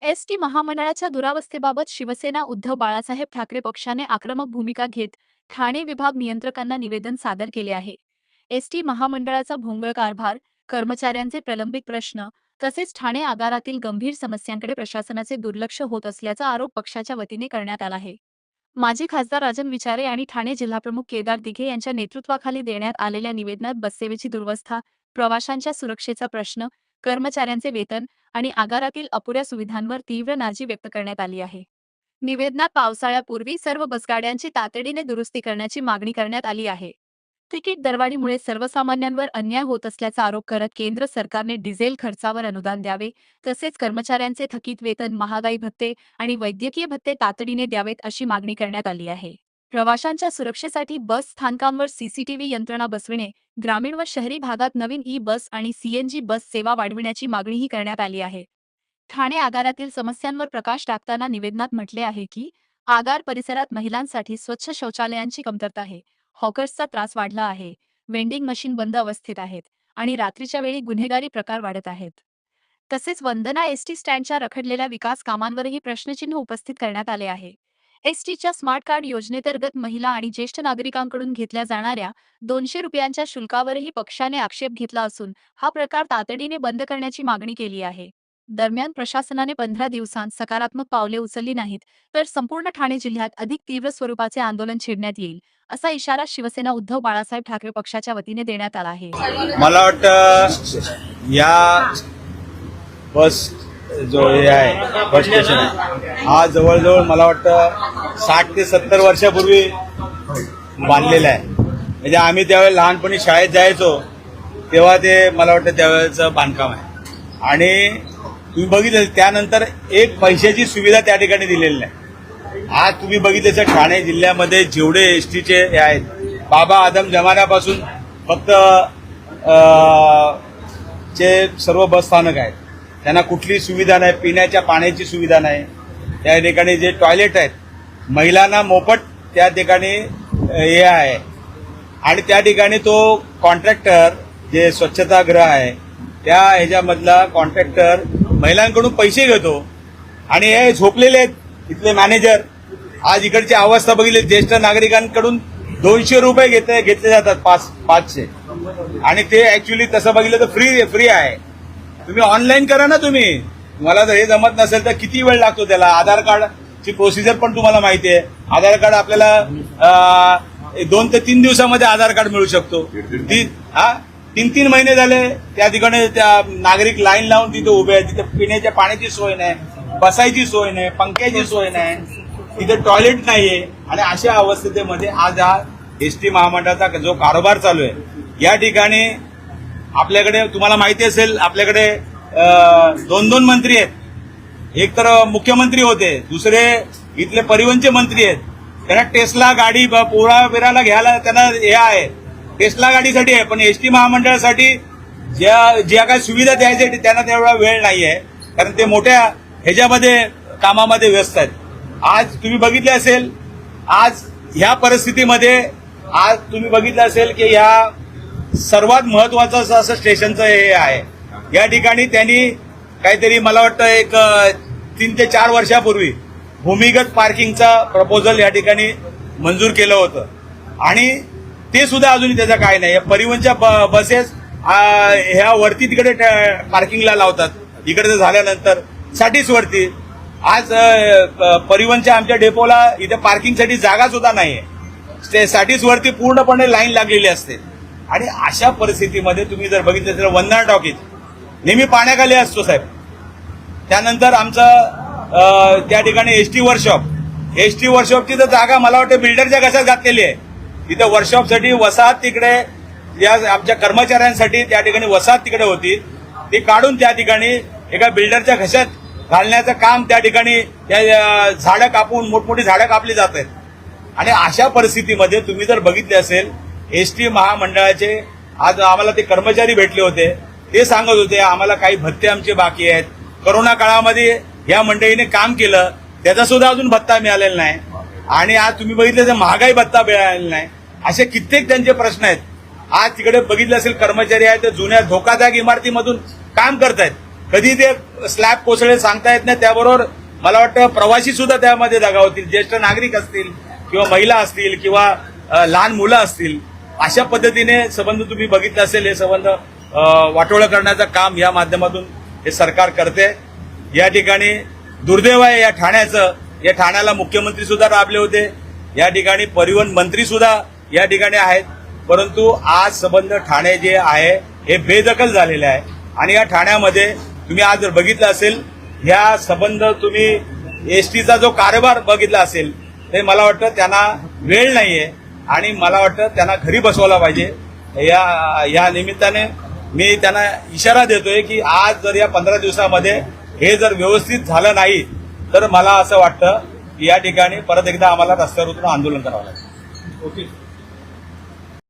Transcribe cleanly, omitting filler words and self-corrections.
ST महामंडळाच्या दुरावस्थेबाबत शिवसेना उद्धव बाळासाहेब ठाकरे पक्षाने आक्रमक भूमिका घेत ठाणे विभाग नियंत्रकांना निवेदन सादर केले आहे. एसटी महामंडळाचा भोंगळ कारभार, कर्मचाऱ्यांचे प्रलंबित प्रश्न तसेच ठाणे आगारातील गंभीर समस्यांकडे प्रशासनाचे दुर्लक्ष होत असल्याचा आरोप पक्षाच्या वतीने करण्यात आला आहे. माजी खासदार राजन विचारे आणि ठाणे जिल्हाप्रमुख केदार दिघे यांच्या नेतृत्वाखाली देण्यात आलेल्या निवेदनात बससेवेची दुरवस्था, प्रवाशांच्या सुरक्षेचा प्रश्न, कर्मचाऱ्यांचे वेतन आणि आगारातील अपुऱ्या सुविधांवर तीव्र नाराजी व्यक्त करण्यात आली आहे. निवेदनात पावसाळ्यापूर्वी सर्व बसगाड्यांची तातडीने दुरुस्ती करण्याची मागणी करण्यात आली आहे. तिकीट दरवाढीमुळे सर्वसामान्यांवर अन्याय होत असल्याचा आरोप करत केंद्र सरकारने डिझेल खर्चावर अनुदान द्यावे, तसेच कर्मचाऱ्यांचे थकीत वेतन, महागाई भत्ते आणि वैद्यकीय भत्ते तातडीने द्यावेत अशी मागणी करण्यात आली आहे. प्रवाशांच्या सुरक्षेसाठी बस स्थानकांवर सीसीटीव्ही यंत्रणा बसविणे, ग्रामीण व शहरी भागात नवीन ई-बस आणि सीएनजी बस सेवा वाढविण्याची मागणीही करण्यात आली आहे. ठाणे आगारातील समस्यांवर प्रकाश टाकताना निवेदनात म्हटले आहे की आगार परिसरात महिलांसाठी स्वच्छ शौचालयांची कमतरता आहे, हॉकर्सचा त्रास वाढला आहे, वेंडिंग मशीन बंद अवस्थेत आहेत आणि रात्रीच्या वेळी गुन्हेगारी प्रकार वाढत आहेत. तसेच वंदना एसटी स्टँडच्या रखडलेल्या विकास कामांवरही प्रश्नचिन्ह उपस्थित करण्यात आले आहे. एसटीच्या स्मार्ट कार्ड योजनेंतर्गत महिला आणि ज्येष्ठ नागरिकांकडून घेतल्या जाणाऱ्या 200 रुपयांच्या शुल्कावरही पक्षाने आक्षेप घेतला असून हा प्रकार तातडीने बंद करण्याची मागणी केली आहे. दरम्यान प्रशासनाने 15 दिवसांत सकारात्मक पावले उचलली नाहीत तर संपूर्ण ठाणे जिल्ह्यात अधिक तीव्र स्वरूपाचे आंदोलन छेडण्यात येईल, असा इशारा शिवसेना उद्धव बाळासाहेब ठाकरे पक्षाच्या वतीने देण्यात आला आहे. मला वाटतं या बस जो हे आहे बस स्टेशन आहे हा जवळजवळ मला वाटतं 60 ते 70 वर्षापूर्वी बांधलेला आहे. म्हणजे आम्ही त्यावेळेला लहानपणी शाळेत जायचो तेव्हा ते मला वाटतं त्यावेळेचं बांधकाम आहे आणि तुम्ही बघितलं त्यानंतर एक पैशाची सुविधा त्या ठिकाणी दिलेली नाही. आज तुम्ही बघितलं ठाणे जिल्ह्यामध्ये जेवढे एसटीचे हे आहेत, बाबा आदम जमान्यापासून फक्त चे सर्व बस स्थानक आहेत, त्यांना कुठली सुविधा नाही, पिण्याच्या पाण्याची सुविधा नाही. त्या ठिकाणी जे टॉयलेट आहेत महिलांना मोफत त्या ठिकाणी हे आहे आणि त्या ठिकाणी तो कॉन्ट्रॅक्टर जे स्वच्छतागृह आहे त्या ह्याच्यामधला कॉन्ट्रॅक्टर महिलांकडून पैसे घेतो आणि हे झोपलेले आहेत इथले मॅनेजर. आज इकडची अवस्था बघितली, ज्येष्ठ नागरिकांकडून 200 रुपये घेतले जातात 500 आणि ते ऍक्च्युली तसं बघितलं तर फ्री आहे. तुम्ही ऑनलाईन करा ना. तुम्हाला जर हे जमत नसेल तर किती वेळ लागतो त्याला. आधार कार्डची प्रोसिजर पण तुम्हाला माहिती आहे. आधार कार्ड आपल्याला 2 ते 3 दिवसामध्ये आधार कार्ड मिळू शकतो. 3 महिने झाले त्या ठिकाणी त्या नागरिक लाईन लावून तिथे उभे आहेत. तिथे पिण्याच्या पाण्याची सोय नाही, बसायची सोय नाही, पंख्याची सोय नाही, तिथे टॉयलेट नाहीये आणि अशा अवस्थेमध्ये आज हा एसटी महामंडळाचा जो कारभार चालू आहे या ठिकाणी आपल्याकडे तुम्हाला माहिती असेल आपल्याकडे 2 मंत्री आहेत. एक तर मुख्यमंत्री होते, दुसरे इथले परिवहनचे मंत्री आहेत. त्यांना टेस्ला गाडी पोरा बिराला घ्यायला त्यांना हे आहे, टेस्ला गाडीसाठी आहे, पण एसटी महामंडळासाठी ज्या काही सुविधा द्यायसाठी त्यांना तेवढा वेळ नाहीये कारण ते मोठ्या ह्याच्यामध्ये कामामध्ये व्यस्त आहेत. आज तुम्ही बघितले असेल, आज ह्या परिस्थितीमध्ये आज तुम्ही बघितलं असेल की ह्या सर्वात महत्वाचं असं स्टेशनचं हे आहे. या ठिकाणी त्यांनी काहीतरी मला वाटतं एक 3 ते 4 वर्षापूर्वी भूमिगत पार्किंगचा प्रपोजल या ठिकाणी मंजूर केलं होतं आणि ते सुद्धा अजून त्याचा काय नाही. परिवहनच्या बसेस ह्या वरती तिकडे पार्किंगला लावतात, इकडे झाल्यानंतर साठीच वरती. आज परिवहनच्या आमच्या डेपोला इथे पार्किंगसाठी जागा सुद्धा नाहीये. साठीच वरती पूर्णपणे लाईन लागलेली असते आणि अशा परिस्थितीमध्ये तुम्ही जर बघितलं तर वंदना टॉकीज नेहमी पाण्याखाली असतो साहेब. त्यानंतर आमचं त्या ठिकाणी एसटी वर्कशॉपची तर जागा मला वाटतं बिल्डरच्या घशात घातलेली आहे. तिथे वर्कशॉपसाठी वसाहत तिकडे या आमच्या कर्मचाऱ्यांसाठी त्या ठिकाणी वसाहत तिकडे होती, ती काढून त्या ठिकाणी एका बिल्डरच्या घशात घालण्याचं काम त्या ठिकाणी झाडं कापून मोठमोठी झाडं कापली जात आहेत. आणि अशा परिस्थितीमध्ये तुम्ही जर बघितले असेल एसटी महामंडळाचे आज आम्हाला ते कर्मचारी भेटले होते, ते सांगत होते आम्हाला काही भत्ते आमचे बाकी आहेत. कोरोना काळामध्ये या मंडळीने काम केलं त्याचा सुद्धा अजून भत्ता मिळालेला नाही आणि आज तुम्ही बघितलं तर महागाई भत्ता मिळालेला नाही. असे कित्येक त्यांचे प्रश्न आहेत. आज तिकडे बघितलं असेल कर्मचारी आहेत ते जुन्या धोकादायक इमारतीमधून काम करतायत. कधी ते स्लॅब कोसळेल सांगता येत नाही. त्याबरोबर मला वाटतं प्रवासी सुद्धा त्यामध्ये दगावतील, ज्येष्ठ नागरिक असतील किंवा महिला असतील किंवा लहान मुलं असतील. अशा पद्धतीने संबंध तुम्ही बघितलं असेल, हे संबंध वाटोळं करण्याचं काम या माध्यमातून हे सरकार करते. या ठिकाणी दुर्दैव आहे या ठाण्याचं. या ठाण्याला मुख्यमंत्री सुद्धा लाभले होते, या ठिकाणी परिवहन मंत्री सुद्धा या ठिकाणी आहेत, परंतु आज संबंध ठाणे जे आहे हे बेदखल झालेले आहे. आणि या ठाण्यामध्ये तुम्ही आज जर बघितलं असेल, ह्या संबंध तुम्ही एसटीचा जो कारभार बघितला असेल, ते मला वाटतं त्यांना वेळ नाहीये आणि मला वाटतं त्यांना घरी बसवला पाहिजे. या निमित्ताने मी त्यांना इशारा देतोय की आज जर या 15 दिवसामध्ये हे जर व्यवस्थित झालं नाही तर मला असं वाटतं की या ठिकाणी परत एकदा आम्हाला रस्त्यावर उतरून आंदोलन करावं लागेल. ओके.